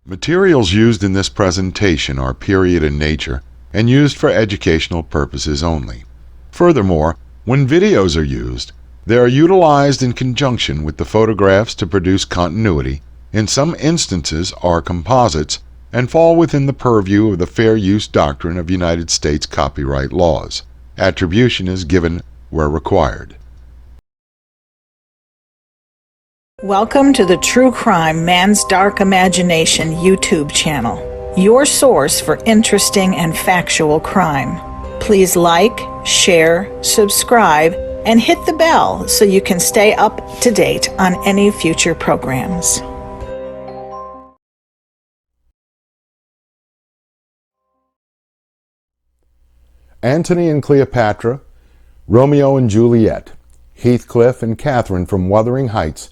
Materials used in this presentation are period in nature and used for educational purposes only. Furthermore, when videos are used, they are utilized in conjunction with the photographs to produce continuity, in some instances are composites, and fall within the purview of the fair use doctrine of United States copyright laws. Attribution is given where required. Welcome to the True Crime Man's Dark Imagination YouTube channel, your source for interesting and factual crime. Please like, share, subscribe, and hit the bell so you can stay up to date on any future programs. Antony and Cleopatra, Romeo and Juliet, Heathcliff and Catherine from Wuthering Heights,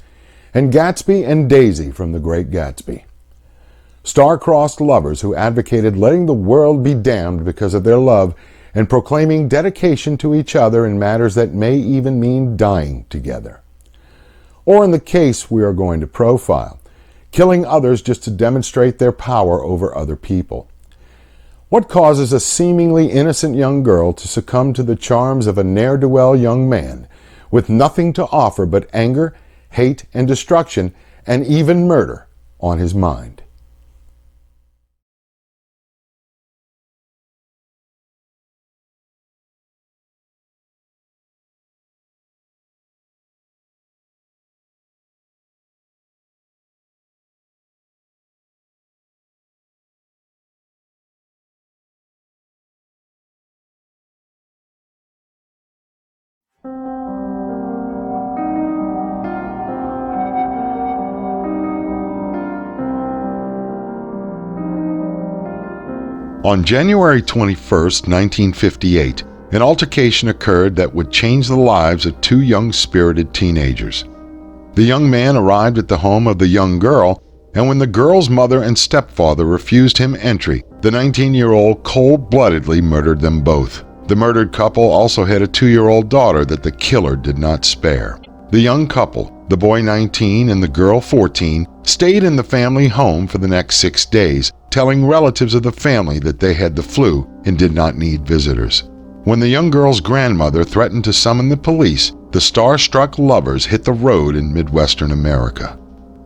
and Gatsby and Daisy from The Great Gatsby. Star-crossed lovers who advocated letting the world be damned because of their love and proclaiming dedication to each other in matters that may even mean dying together. Or in the case we are going to profile, killing others just to demonstrate their power over other people. What causes a seemingly innocent young girl to succumb to the charms of a ne'er-do-well young man with nothing to offer but anger, hate, and destruction, and even murder on his mind? On January 21, 1958, an altercation occurred that would change the lives of two young-spirited teenagers. The young man arrived at the home of the young girl, and when the girl's mother and stepfather refused him entry, the 19-year-old cold-bloodedly murdered them both. The murdered couple also had a 2-year-old daughter that the killer did not spare. The young couple, the boy 19 and the girl 14, stayed in the family home for the next 6 days, telling relatives of the family that they had the flu and did not need visitors. When the young girl's grandmother threatened to summon the police, the star-struck lovers hit the road in Midwestern America.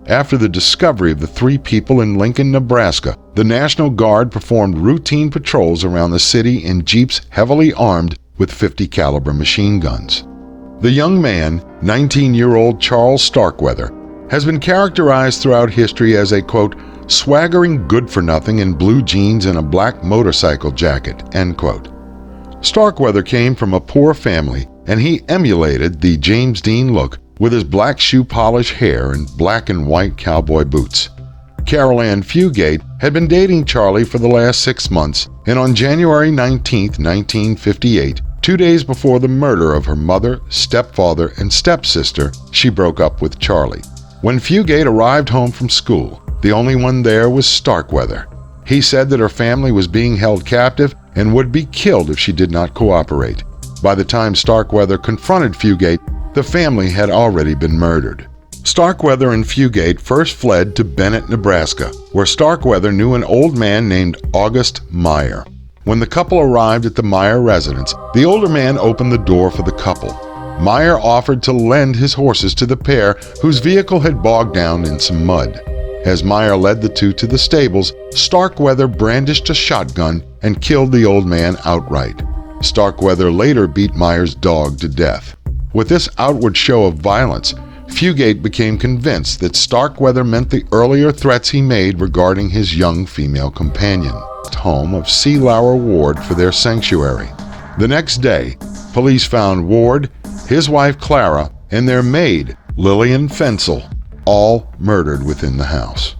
After the discovery of the 3 people in Lincoln, Nebraska, the National Guard performed routine patrols around the city in jeeps heavily armed with .50 caliber machine guns. The young man, 19-year-old Charles Starkweather, has been characterized throughout history as a, quote, swaggering good-for-nothing in blue jeans and a black motorcycle jacket, end quote. Starkweather came from a poor family, and he emulated the James Dean look with his black shoe-polish hair and black and white cowboy boots. Caril Fugate had been dating Charlie for the last 6 months, and on January 19, 1958, 2 days before the murder of her mother, stepfather, and stepsister, she broke up with Charlie. When Fugate arrived home from school, the only one there was Starkweather. He said that her family was being held captive and would be killed if she did not cooperate. By the time Starkweather confronted Fugate, the family had already been murdered. Starkweather and Fugate first fled to Bennett, Nebraska, where Starkweather knew an old man named August Meyer. When the couple arrived at the Meyer residence, the older man opened the door for the couple. Meyer offered to lend his horses to the pair whose vehicle had bogged down in some mud. As Meyer led the two to the stables, Starkweather brandished a shotgun and killed the old man outright. Starkweather later beat Meyer's dog to death. With this outward show of violence, Fugate became convinced that Starkweather meant the earlier threats he made regarding his young female companion. Home of C. Lauer Ward for their sanctuary. The next day, police found Ward, his wife Clara, and their maid, Lillian Fensel, all murdered within the house.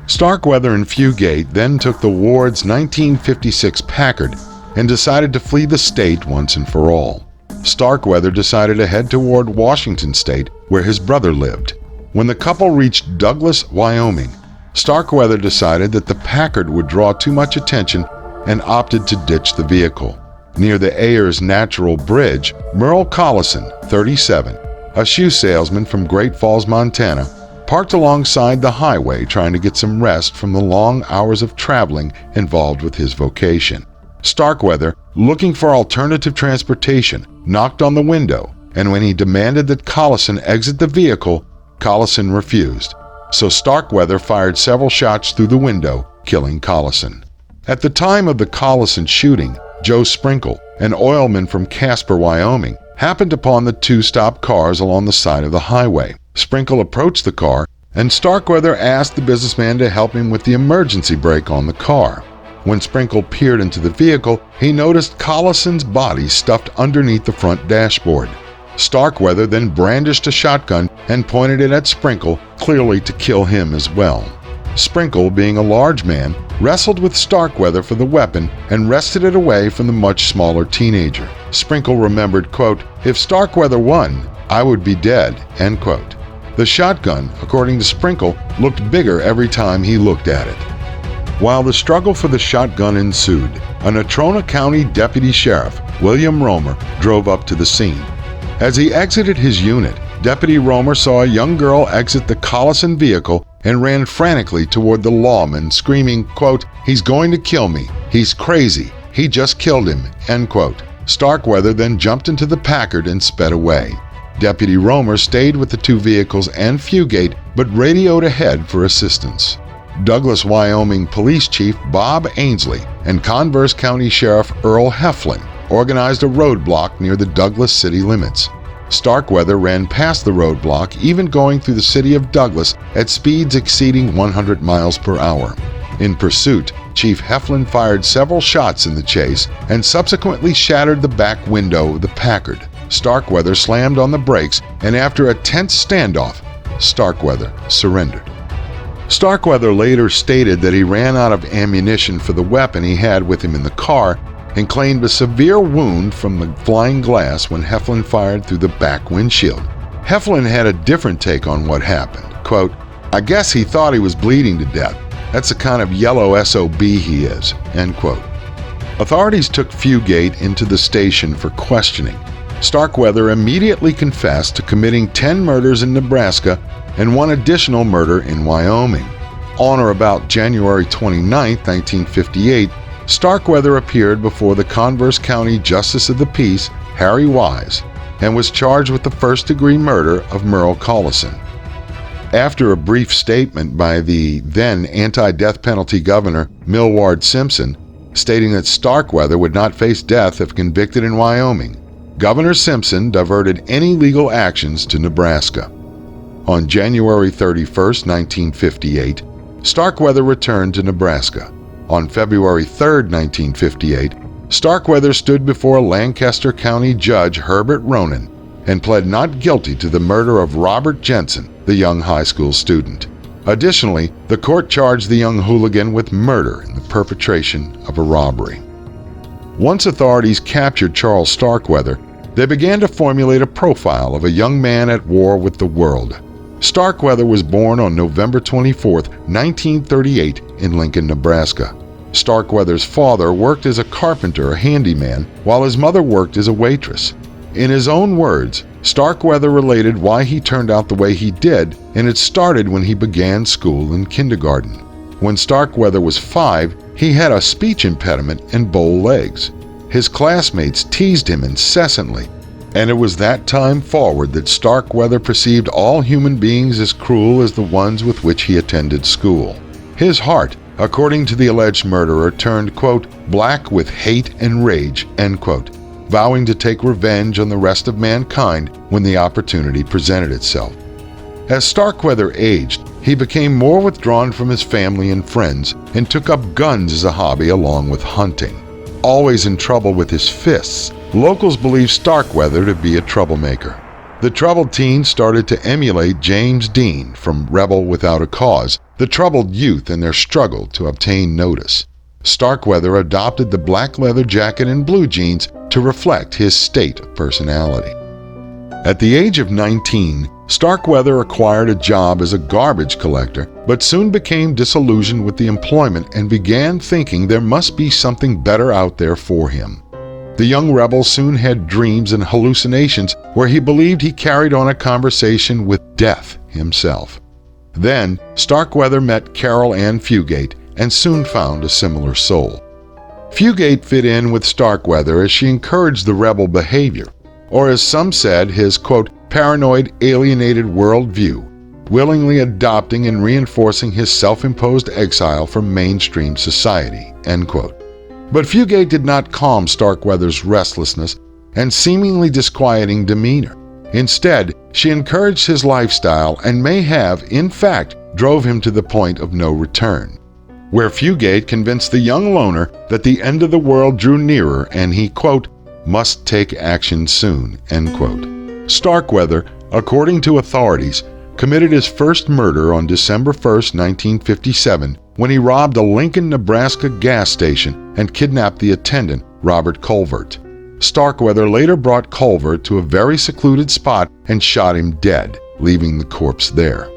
Starkweather and Fugate then took the Ward's 1956 Packard and decided to flee the state once and for all. Starkweather decided to head toward Washington State, where his brother lived. When the couple reached Douglas, Wyoming, Starkweather decided that the Packard would draw too much attention and opted to ditch the vehicle. Near the Ayers Natural Bridge, Merle Collison, 37, a shoe salesman from Great Falls, Montana, parked alongside the highway trying to get some rest from the long hours of traveling involved with his vocation. Starkweather, looking for alternative transportation, knocked on the window, and when he demanded that Collison exit the vehicle, Collison refused. So Starkweather fired several shots through the window, killing Collison. At the time of the Collison shooting, Joe Sprinkle, an oilman from Casper, Wyoming, happened upon the two stopped cars along the side of the highway. Sprinkle approached the car, and Starkweather asked the businessman to help him with the emergency brake on the car. When Sprinkle peered into the vehicle, he noticed Collison's body stuffed underneath the front dashboard. Starkweather then brandished a shotgun and pointed it at Sprinkle, clearly to kill him as well. Sprinkle, being a large man, wrestled with Starkweather for the weapon and wrested it away from the much smaller teenager. Sprinkle remembered, quote, "If Starkweather won, I would be dead," end quote. The shotgun, according to Sprinkle, looked bigger every time he looked at it. While the struggle for the shotgun ensued, a Natrona County Deputy Sheriff, William Romer, drove up to the scene. As he exited his unit, Deputy Romer saw a young girl exit the Collison vehicle and ran frantically toward the lawman, screaming, quote, "He's going to kill me. He's crazy. He just killed him," end quote. Starkweather then jumped into the Packard and sped away. Deputy Romer stayed with the two vehicles and Fugate, but radioed ahead for assistance. Douglas, Wyoming Police Chief Bob Ainsley and Converse County Sheriff Earl Heflin organized a roadblock near the Douglas city limits. Starkweather ran past the roadblock, even going through the city of Douglas at speeds exceeding 100 miles per hour. In pursuit, Chief Heflin fired several shots in the chase and subsequently shattered the back window of the Packard. Starkweather slammed on the brakes, and after a tense standoff, Starkweather surrendered. Starkweather later stated that he ran out of ammunition for the weapon he had with him in the car and claimed a severe wound from the flying glass when Heflin fired through the back windshield. Heflin had a different take on what happened. Quote, "I guess he thought he was bleeding to death. That's the kind of yellow SOB he is," end quote. Authorities took Fugate into the station for questioning. Starkweather immediately confessed to committing 10 murders in Nebraska and one additional murder in Wyoming. On or about January 29, 1958, Starkweather appeared before the Converse County Justice of the Peace, Harry Wise, and was charged with the first-degree murder of Merle Collison. After a brief statement by the then anti-death penalty governor, Millward Simpson, stating that Starkweather would not face death if convicted in Wyoming, Governor Simpson diverted any legal actions to Nebraska. On January 31, 1958, Starkweather returned to Nebraska. On February 3, 1958, Starkweather stood before Lancaster County Judge Herbert Ronan and pled not guilty to the murder of Robert Jensen, the young high school student. Additionally, the court charged the young hooligan with murder in the perpetration of a robbery. Once authorities captured Charles Starkweather, they began to formulate a profile of a young man at war with the world. Starkweather was born on November 24, 1938, in Lincoln, Nebraska. Starkweather's father worked as a carpenter or handyman, while his mother worked as a waitress. In his own words, Starkweather related why he turned out the way he did, and it started when he began school in kindergarten. When Starkweather was 5, he had a speech impediment and bow legs. His classmates teased him incessantly, and it was that time forward that Starkweather perceived all human beings as cruel as the ones with which he attended school. His heart, according to the alleged murderer, turned, quote, black with hate and rage, end quote, vowing to take revenge on the rest of mankind when the opportunity presented itself. As Starkweather aged, he became more withdrawn from his family and friends and took up guns as a hobby along with hunting. Always in trouble with his fists, locals believed Starkweather to be a troublemaker. The troubled teen started to emulate James Dean from Rebel Without a Cause, the troubled youth in their struggle to obtain notice. Starkweather adopted the black leather jacket and blue jeans to reflect his state of personality. At the age of 19, Starkweather acquired a job as a garbage collector, but soon became disillusioned with the employment and began thinking there must be something better out there for him. The young rebel soon had dreams and hallucinations where he believed he carried on a conversation with death himself. Then, Starkweather met Caril Ann Fugate and soon found a similar soul. Fugate fit in with Starkweather as she encouraged the rebel behavior, or as some said, his, quote, paranoid, alienated worldview, willingly adopting and reinforcing his self-imposed exile from mainstream society, end quote. But Fugate did not calm Starkweather's restlessness and seemingly disquieting demeanor. Instead, she encouraged his lifestyle and may have, in fact, drove him to the point of no return, where Fugate convinced the young loner that the end of the world drew nearer and he, quote, must take action soon, end quote. Starkweather, according to authorities, committed his first murder on December 1, 1957, when he robbed a Lincoln, Nebraska gas station and kidnapped the attendant, Robert Culvert. Starkweather later brought Culvert to a very secluded spot and shot him dead, leaving the corpse there.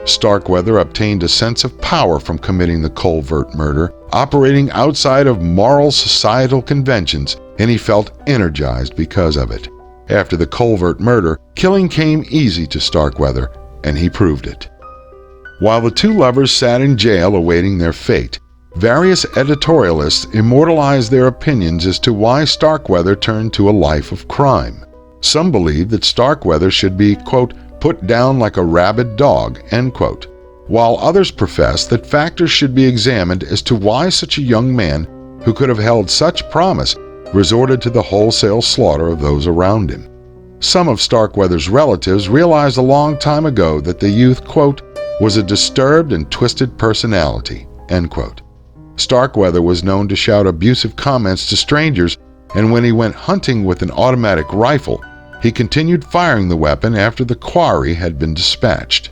Starkweather obtained a sense of power from committing the Culvert murder, operating outside of moral societal conventions, and he felt energized because of it. After the Culvert murder, killing came easy to Starkweather, and he proved it. While the two lovers sat in jail awaiting their fate, various editorialists immortalized their opinions as to why Starkweather turned to a life of crime. Some believed that Starkweather should be, quote, put down like a rabid dog, end quote, while others professed that factors should be examined as to why such a young man, who could have held such promise, resorted to the wholesale slaughter of those around him. Some of Starkweather's relatives realized a long time ago that the youth, quote, was a disturbed and twisted personality, end quote. Starkweather was known to shout abusive comments to strangers, and when he went hunting with an automatic rifle, he continued firing the weapon after the quarry had been dispatched.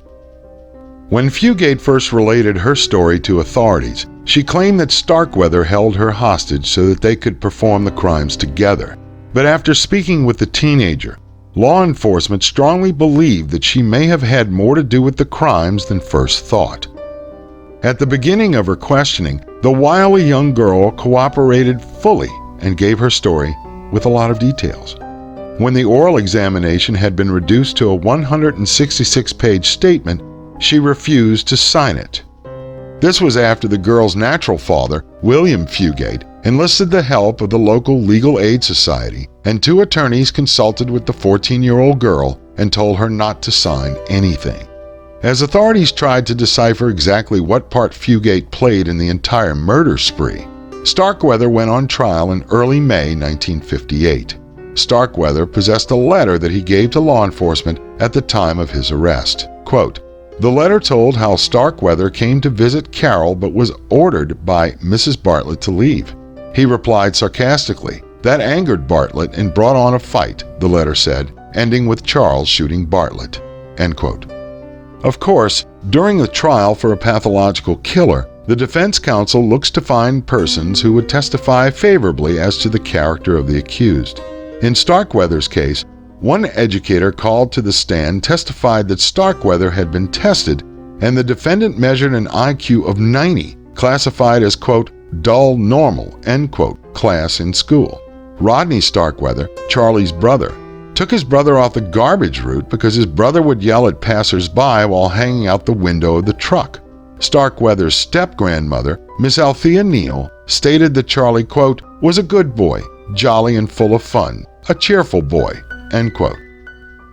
When Fugate first related her story to authorities, she claimed that Starkweather held her hostage so that they could perform the crimes together. But after speaking with the teenager, law enforcement strongly believed that she may have had more to do with the crimes than first thought. At the beginning of her questioning, the wily young girl cooperated fully and gave her story with a lot of details. When the oral examination had been reduced to a 166-page statement, she refused to sign it. This was after the girl's natural father, William Fugate, enlisted the help of the local legal aid society, and two attorneys consulted with the 14-year-old girl and told her not to sign anything. As authorities tried to decipher exactly what part Fugate played in the entire murder spree, Starkweather went on trial in early May 1958. Starkweather possessed a letter that he gave to law enforcement at the time of his arrest. Quote, the letter told how Starkweather came to visit Caril but was ordered by Mrs. Bartlett to leave. He replied sarcastically. That angered Bartlett and brought on a fight, the letter said, ending with Charles shooting Bartlett. End quote. Of course, during the trial for a pathological killer, the defense counsel looks to find persons who would testify favorably as to the character of the accused. In Starkweather's case, one educator called to the stand testified that Starkweather had been tested and the defendant measured an IQ of 90, classified as, quote, dull normal, end quote, class in school. Rodney Starkweather, Charlie's brother, took his brother off the garbage route because his brother would yell at passers-by while hanging out the window of the truck. Starkweather's step-grandmother, Miss Althea Neal, stated that Charlie, quote, was a good boy, jolly and full of fun, a cheerful boy, end quote.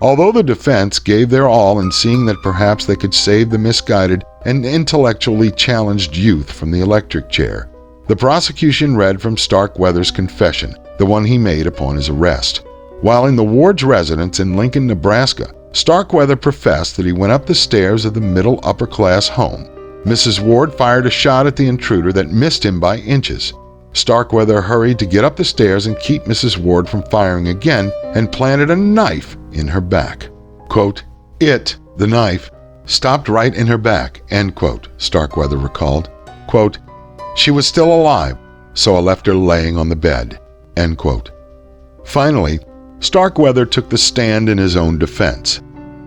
Although the defense gave their all in seeing that perhaps they could save the misguided and intellectually challenged youth from the electric chair, the prosecution read from Starkweather's confession, the one he made upon his arrest. While in the ward's residence in Lincoln, Nebraska, Starkweather professed that he went up the stairs of the middle upper-class home. Mrs. Ward fired a shot at the intruder that missed him by inches. Starkweather hurried to get up the stairs and keep Mrs. Ward from firing again and planted a knife in her back. Quote, the knife, stopped right in her back, end quote, Starkweather recalled. Quote, she was still alive, so I left her laying on the bed, end quote. Finally, Starkweather took the stand in his own defense.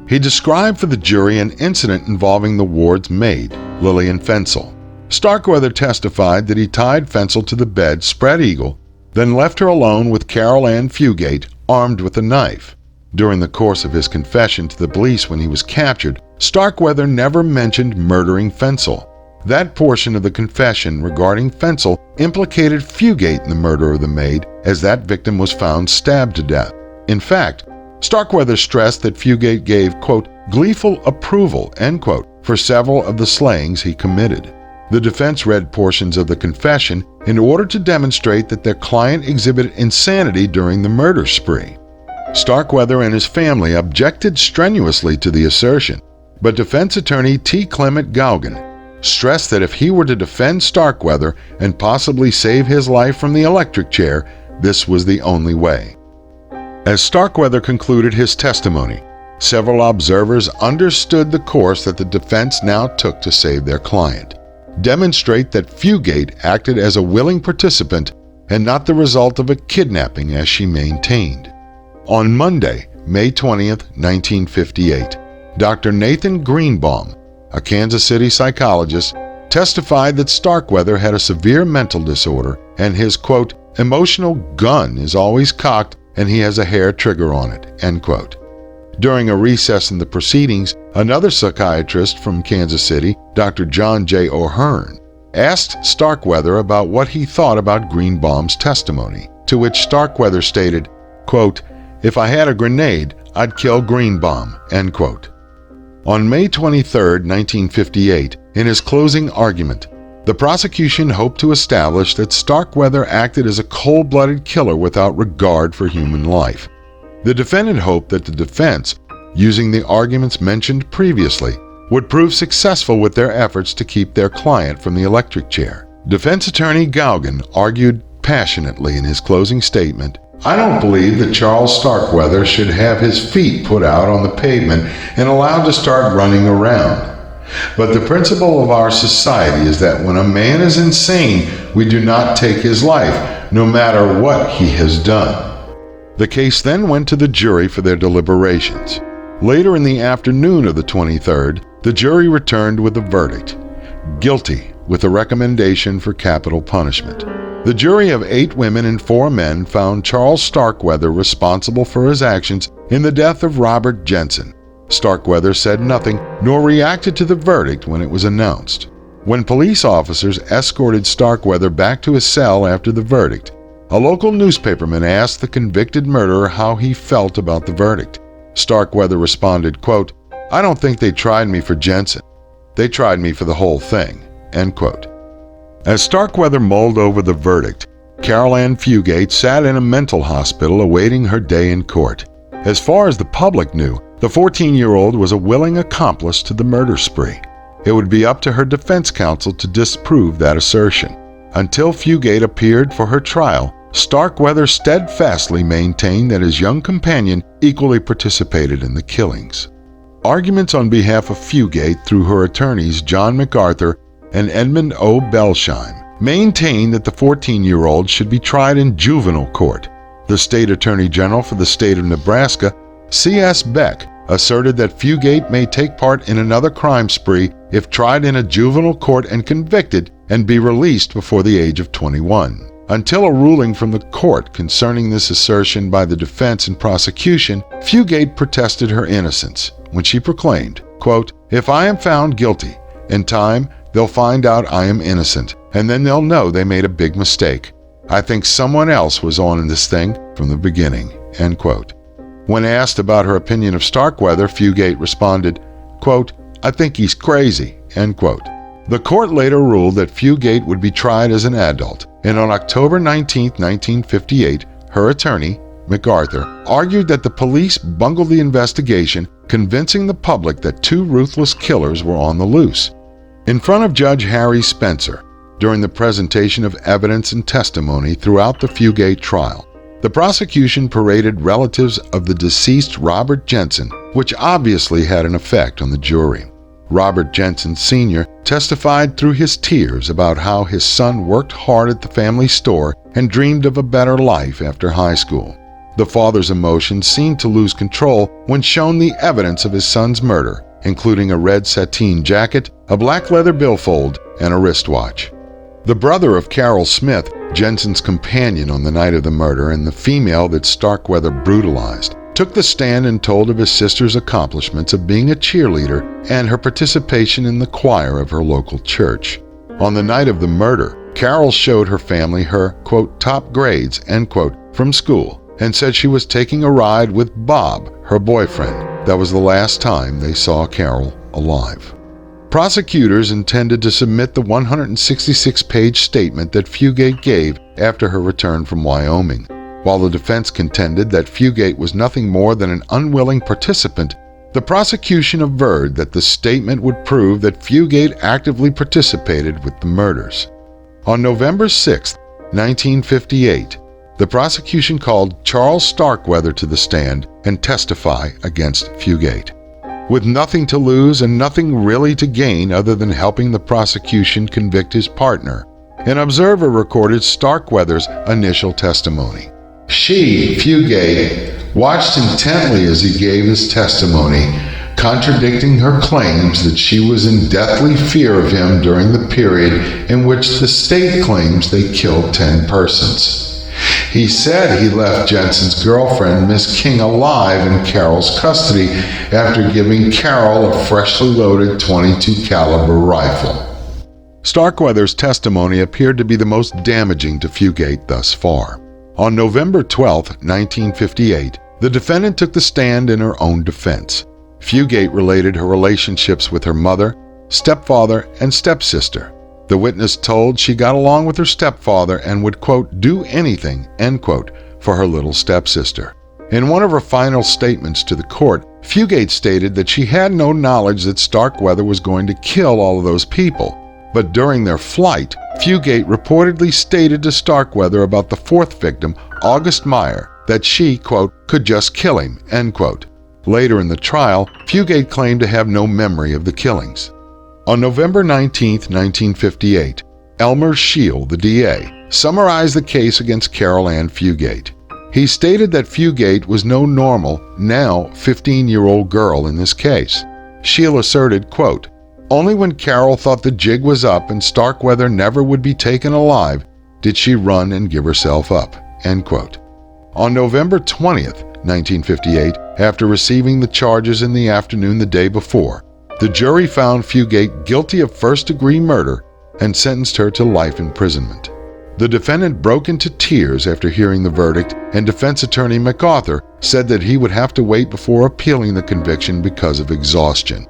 He described for the jury an incident involving the ward's maid, Lillian Fensel. Starkweather testified that he tied Fensel to the bed spread eagle, then left her alone with Caril Ann Fugate, armed with a knife. During the course of his confession to the police when he was captured, Starkweather never mentioned murdering Fensel. That portion of the confession regarding Fensel implicated Fugate in the murder of the maid, as that victim was found stabbed to death. In fact, Starkweather stressed that Fugate gave, quote, gleeful approval, end quote, for several of the slayings he committed. The defense read portions of the confession in order to demonstrate that their client exhibited insanity during the murder spree. Starkweather and his family objected strenuously to the assertion, but defense attorney T. Clement Gauguin stressed that if he were to defend Starkweather and possibly save his life from the electric chair, this was the only way. As Starkweather concluded his testimony, several observers understood the course that the defense now took to save their client, demonstrate that Fugate acted as a willing participant and not the result of a kidnapping as she maintained. On Monday, May 20th, 1958, Dr. Nathan Greenbaum, a Kansas City psychologist, testified that Starkweather had a severe mental disorder and his, quote, emotional gun is always cocked and he has a hair trigger on it, end quote. During a recess in the proceedings, another psychiatrist from Kansas City, Dr. John J. O'Hearn, asked Starkweather about what he thought about Greenbaum's testimony, to which Starkweather stated, quote, if I had a grenade, I'd kill Greenbaum, end quote. On May 23, 1958, in his closing argument, the prosecution hoped to establish that Starkweather acted as a cold-blooded killer without regard for human life. The defendant hoped that the defense, using the arguments mentioned previously, would prove successful with their efforts to keep their client from the electric chair. Defense attorney Gauguin argued passionately in his closing statement, I don't believe that Charles Starkweather should have his feet put out on the pavement and allowed to start running around. But the principle of our society is that when a man is insane, we do not take his life, no matter what he has done. The case then went to the jury for their deliberations. Later in the afternoon of the 23rd, the jury returned with a verdict, guilty, with a recommendation for capital punishment. The jury of 8 women and 4 men found Charles Starkweather responsible for his actions in the death of Robert Jensen. Starkweather said nothing nor reacted to the verdict when it was announced. When police officers escorted Starkweather back to his cell after the verdict, a local newspaperman asked the convicted murderer how he felt about the verdict. Starkweather responded, quote, I don't think they tried me for Jensen. They tried me for the whole thing, end quote. As Starkweather mulled over the verdict, Caril Fugate sat in a mental hospital awaiting her day in court. As far as the public knew, the 14-year-old was a willing accomplice to the murder spree. It would be up to her defense counsel to disprove that assertion. Until Fugate appeared for her trial, Starkweather steadfastly maintained that his young companion equally participated in the killings. Arguments on behalf of Fugate through her attorneys John MacArthur and Edmund O. Belsheim maintained that the 14-year-old should be tried in juvenile court. The State Attorney General for the state of Nebraska, C.S. Beck, asserted that Fugate may take part in another crime spree if tried in a juvenile court and convicted and be released before the age of 21. Until a ruling from the court concerning this assertion by the defense and prosecution, Fugate protested her innocence when she proclaimed, quote, if I am found guilty, in time they'll find out I am innocent, and then they'll know they made a big mistake. I think someone else was on in this thing from the beginning, end quote. When asked about her opinion of Starkweather, Fugate responded, quote, I think he's crazy, end quote. The court later ruled that Fugate would be tried as an adult, and on October 19, 1958, her attorney, MacArthur, argued that the police bungled the investigation, convincing the public that 2 ruthless killers were on the loose. In front of Judge Harry Spencer, during the presentation of evidence and testimony throughout the Fugate trial, the prosecution paraded relatives of the deceased Robert Jensen, which obviously had an effect on the jury. Robert Jensen Sr. testified through his tears about how his son worked hard at the family store and dreamed of a better life after high school. The father's emotions seemed to lose control when shown the evidence of his son's murder, including a red sateen jacket, a black leather billfold, and a wristwatch. The brother of Caril Smith, Jensen's companion on the night of the murder and the female that Starkweather brutalized, took the stand and told of his sister's accomplishments of being a cheerleader and her participation in the choir of her local church. On the night of the murder, Caril showed her family her, quote, top grades, end quote, from school, and said she was taking a ride with Bob, her boyfriend. That was the last time they saw Caril alive. Prosecutors intended to submit the 166-page statement that Fugate gave after her return from Wyoming. While the defense contended that Fugate was nothing more than an unwilling participant, the prosecution averred that the statement would prove that Fugate actively participated with the murders. On November 6, 1958, the prosecution called Charles Starkweather to the stand and testify against Fugate. With nothing to lose and nothing really to gain other than helping the prosecution convict his partner, an observer recorded Starkweather's initial testimony. She, Fugate, watched intently as he gave his testimony, contradicting her claims that she was in deathly fear of him during the period in which the state claims they killed 10 persons. He said he left Jensen's girlfriend, Miss King, alive in Caril's custody after giving Caril a freshly loaded .22 caliber rifle. Starkweather's testimony appeared to be the most damaging to Fugate thus far. On November 12, 1958, the defendant took the stand in her own defense. Fugate related her relationships with her mother, stepfather, and stepsister. The witness told she got along with her stepfather and would, quote, do anything, end quote, for her little stepsister. In one of her final statements to the court, Fugate stated that she had no knowledge that Starkweather was going to kill all of those people. But during their flight, Fugate reportedly stated to Starkweather about the fourth victim, August Meyer, that she, quote, could just kill him, end quote. Later in the trial, Fugate claimed to have no memory of the killings. On November 19, 1958, Elmer Scheel, the DA, summarized the case against Caril Ann Fugate. He stated that Fugate was no normal, now 15-year-old girl in this case. Scheel asserted, quote, only when Caril thought the jig was up and Starkweather never would be taken alive did she run and give herself up, end quote. On November 20th, 1958, after receiving the charges in the afternoon the day before, the jury found Fugate guilty of first-degree murder and sentenced her to life imprisonment. The defendant broke into tears after hearing the verdict, and defense attorney MacArthur said that he would have to wait before appealing the conviction because of exhaustion.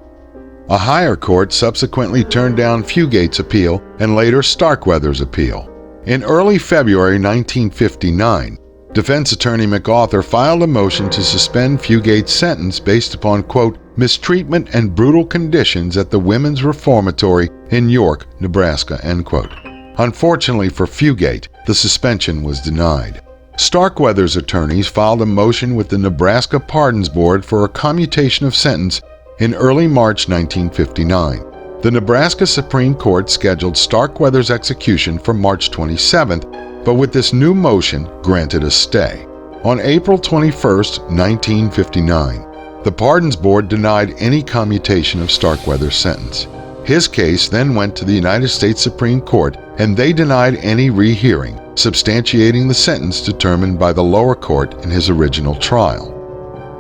A higher court subsequently turned down Fugate's appeal and later Starkweather's appeal. In early February 1959, defense attorney MacArthur filed a motion to suspend Fugate's sentence based upon, quote, mistreatment and brutal conditions at the Women's Reformatory in York, Nebraska, end quote. Unfortunately for Fugate, the suspension was denied. Starkweather's attorneys filed a motion with the Nebraska Pardons Board for a commutation of sentence in early March 1959. The Nebraska Supreme Court scheduled Starkweather's execution for March 27th, but with this new motion granted a stay. On April 21, 1959, the Pardons Board denied any commutation of Starkweather's sentence. His case then went to the United States Supreme Court, and they denied any rehearing, substantiating the sentence determined by the lower court in his original trial.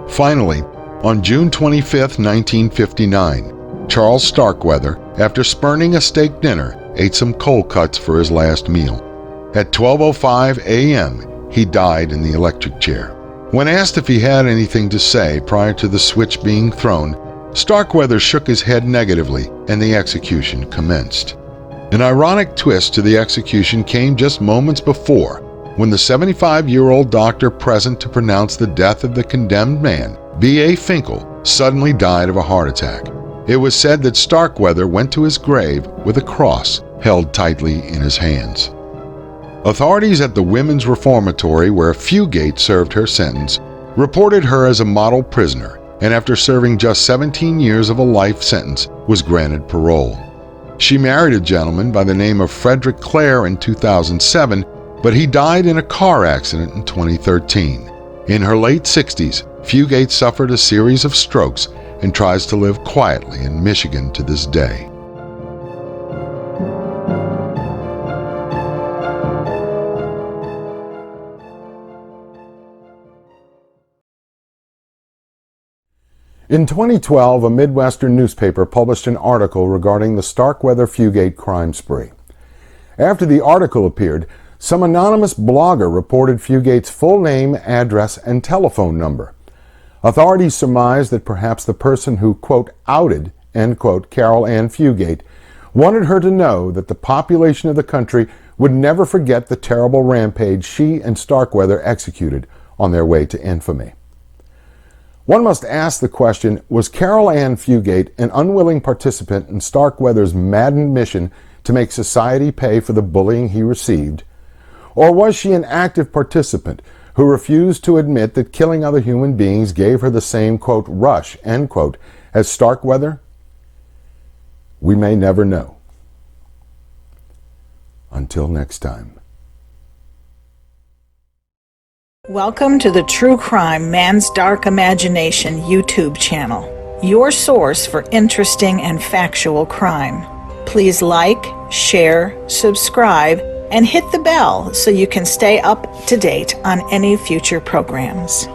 Finally, on June 25, 1959, Charles Starkweather, after spurning a steak dinner, ate some cold cuts for his last meal. At 12:05 a.m., he died in the electric chair. When asked if he had anything to say prior to the switch being thrown, Starkweather shook his head negatively, and the execution commenced. An ironic twist to the execution came just moments before, when the 75-year-old doctor present to pronounce the death of the condemned man, B.A. Finkel, suddenly died of a heart attack. It was said that Starkweather went to his grave with a cross held tightly in his hands. Authorities at the Women's Reformatory, where Fugate served her sentence, reported her as a model prisoner, and after serving just 17 years of a life sentence, was granted parole. She married a gentleman by the name of Frederick Clare in 2007, but he died in a car accident in 2013. In her late 60s, Fugate suffered a series of strokes and tries to live quietly in Michigan to this day. In 2012, a Midwestern newspaper published an article regarding the Starkweather Fugate crime spree. After the article appeared, some anonymous blogger reported Fugate's full name, address, and telephone number. Authorities surmised that perhaps the person who, quote, outed, end quote, Caril Ann Fugate wanted her to know that the population of the country would never forget the terrible rampage she and Starkweather executed on their way to infamy. One must ask the question, was Caril Ann Fugate an unwilling participant in Starkweather's maddened mission to make society pay for the bullying he received? Or was she an active participant who refused to admit that killing other human beings gave her the same, quote, rush, end quote, as Starkweather? We may never know. Until next time. Welcome to the True Crime Man's Dark Imagination YouTube channel, your source for interesting and factual crime. Please like, share, subscribe, and hit the bell so you can stay up to date on any future programs.